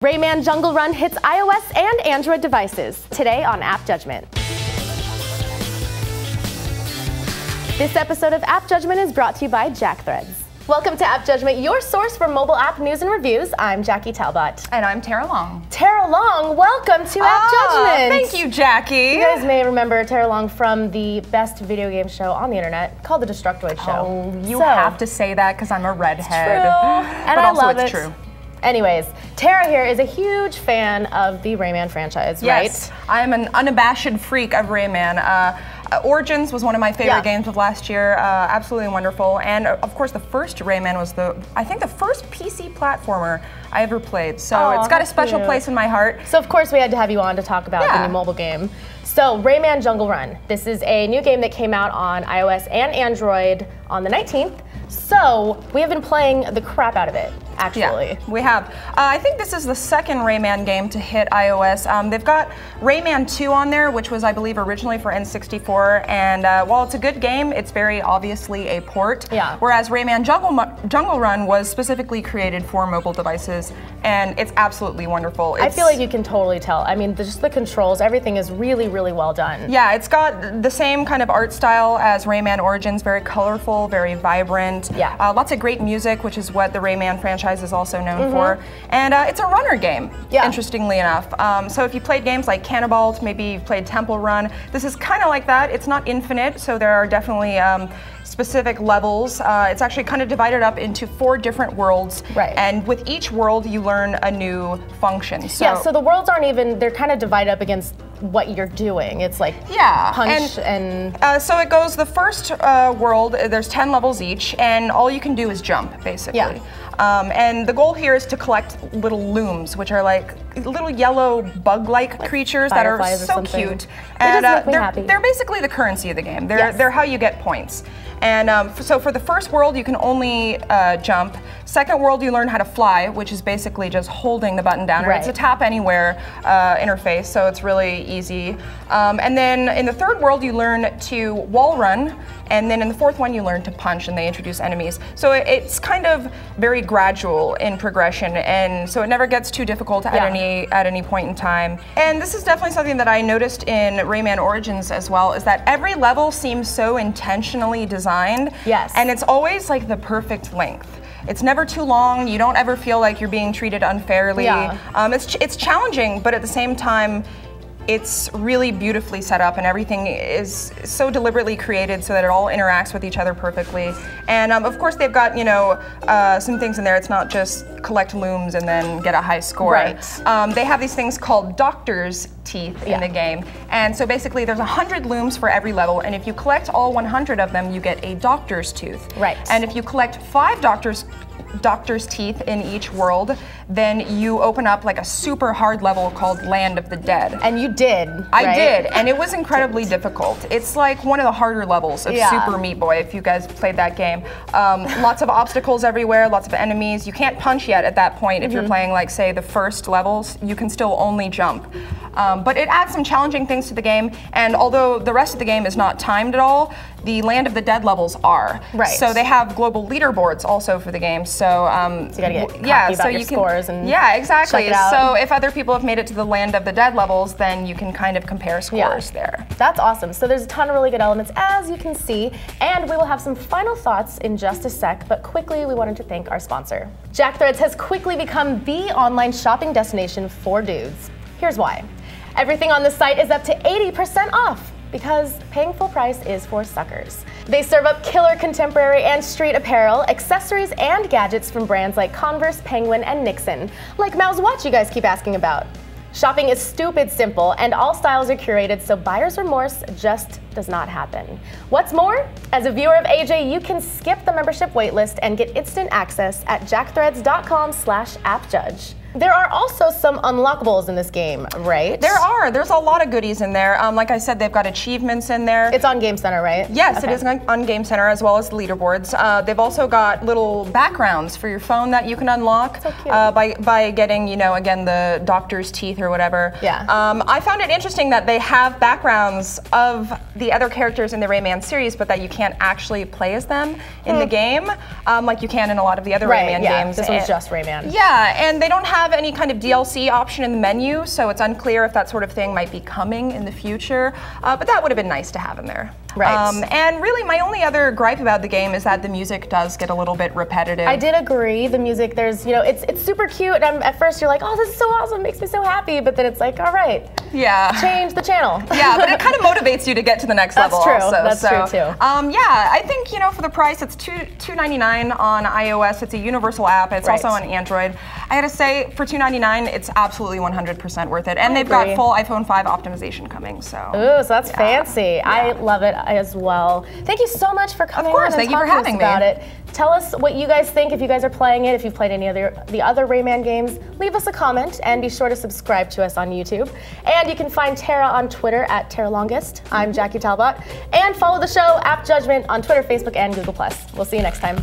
Rayman Jungle Run hits iOS and Android devices today on AppJudgment. This episode of AppJudgment is brought to you by JackThreads. Welcome to AppJudgment, your source for mobile app news and reviews. I'm Jackie Talbot. And I'm Tara Long. Tara Long, welcome to AppJudgment. Thank you, Jackie. You guys may remember Tara Long from the best video game show on the internet called the Destructoid show. Oh, you have to say that because I'm a redhead. It's true. And but I also love it's it. True. Anyways, Tara here is a huge fan of the Rayman franchise, right? Yes, I'm an unabashed freak of Rayman. Origins was one of my favorite games of last year. Absolutely wonderful. And of course, the first Rayman was I think the first PC platformer I ever played. So it's got a special place in my heart. So of course we had to have you on to talk about the new mobile game. So Rayman Jungle Run. This is a new game that came out on iOS and Android on the 19th. So we have been playing the crap out of it, actually. Yeah, we have. I think this is the second Rayman game to hit iOS. They've got Rayman 2 on there, which was, I believe, originally for N64. And while it's a good game, it's very obviously a port. Yeah. Whereas Rayman Jungle Run was specifically created for mobile devices, and it's absolutely wonderful. I feel like you can totally tell. I mean, just the controls, everything is really, really well done. Yeah, it's got the same kind of art style as Rayman Origins, very colorful, very vibrant. Yeah. Lots of great music, which is what the Rayman franchise is also known for. And it's a runner game, interestingly enough. So if you played games like Cannibalt, maybe you've played Temple Run, this is kind of like that. It's not infinite, so there are definitely specific levels. It's actually kind of divided up into 4 different worlds. Right. And with each world, you learn a new function. So yeah, so the worlds aren't even, they're kind of divided up against what you're doing. It's like punch and so it goes, the first world, there's 10 levels each, and all you can do is jump, basically. Yeah. And the goal here is to collect little looms, which are like little yellow bug-like creatures that are so cute. And they're basically the currency of the game. They're how you get points. And so for the first world, you can only jump. Second world, you learn how to fly, which is basically just holding the button down. Right. It's a tap anywhere interface, so it's really easy. And then in the third world, you learn to wall run. And then in the fourth one, you learn to punch, and they introduce enemies. So it's kind of very gradual in progression, and so it never gets too difficult at any point in time. And this is definitely something that I noticed in Rayman Origins as well, is that every level seems so intentionally designed. Yes. And it's always like the perfect length. It's never too long. You don't ever feel like you're being treated unfairly. Yeah. It's challenging, but at the same time, it's really beautifully set up, and everything is so deliberately created so that it all interacts with each other perfectly. And of course, they've got some things in there. It's not just collect looms and then get a high score. Right. They have these things called doctor's teeth in the game, and so basically there's 100 looms for every level, and if you collect all 100 of them, you get a doctor's tooth. Right. And if you collect 5 doctor's teeth in each world, then you open up like a super hard level called Land of the Dead. And you did, I did, and it was incredibly difficult. It's like one of the harder levels of Super Meat Boy, if you guys played that game. Lots of obstacles everywhere, lots of enemies. You can't punch yet at that point if you're playing, like, say, the first levels. You can still only jump. But it adds some challenging things to the game, and although the rest of the game is not timed at all, the Land of the Dead levels are. Right. So they have global leaderboards also for the game. So, so you gotta get cocky about your scores and exactly. check it out. So if other people have made it to the Land of the Dead levels, then you can kind of compare scores there. That's awesome. So there's a ton of really good elements, as you can see, and we will have some final thoughts in just a sec, but quickly we wanted to thank our sponsor. JackThreads has quickly become the online shopping destination for dudes. Here's why. Everything on the site is up to 80% off, because paying full price is for suckers. They serve up killer contemporary and street apparel, accessories, and gadgets from brands like Converse, Penguin, and Nixon, like Mao's watch you guys keep asking about. Shopping is stupid simple, and all styles are curated, so buyer's remorse just does not happen. What's more, as a viewer of AJ, you can skip the membership waitlist and get instant access at jackthreads.com/appjudge. There are also some unlockables in this game, right? There are. There's a lot of goodies in there. Like I said, they've got achievements in there. It's on Game Center, right? Yes, it is on Game Center, as well as the leaderboards. They've also got little backgrounds for your phone that you can unlock by getting, again, the doctor's teeth or whatever. Yeah. I found it interesting that they have backgrounds of the other characters in the Rayman series, but that you can't actually play as them in the game, like you can in a lot of the other Rayman games. This one's just Rayman. Yeah, and they don't have have any kind of DLC option in the menu, so it's unclear if that sort of thing might be coming in the future, but that would have been nice to have in there. Right. And really, my only other gripe about the game is that the music does get a little bit repetitive. I did agree. The music, there's, you know, it's super cute, and at first you're like, oh, this is so awesome, makes me so happy, but then it's like, all right, change the channel. Yeah, but it kind of motivates you to get to the next level. That's true. Also. That's true too. Yeah, I think, you know, for the price, it's $2.99 on iOS. It's a universal app. It's also on Android. I gotta say, for $2.99, it's absolutely 100% worth it. And they've got full iPhone 5 optimization coming. So. Ooh, so that's fancy. I love it as well. Thank you so much for coming on and talking to us about it. Tell us what you guys think if you guys are playing it. If you've played any of the other Rayman games, leave us a comment and be sure to subscribe to us on YouTube. And you can find Tara on Twitter at TaraLongest. I'm Jackie Talbot. And follow the show, AppJudgment, on Twitter, Facebook, and Google+. We'll see you next time.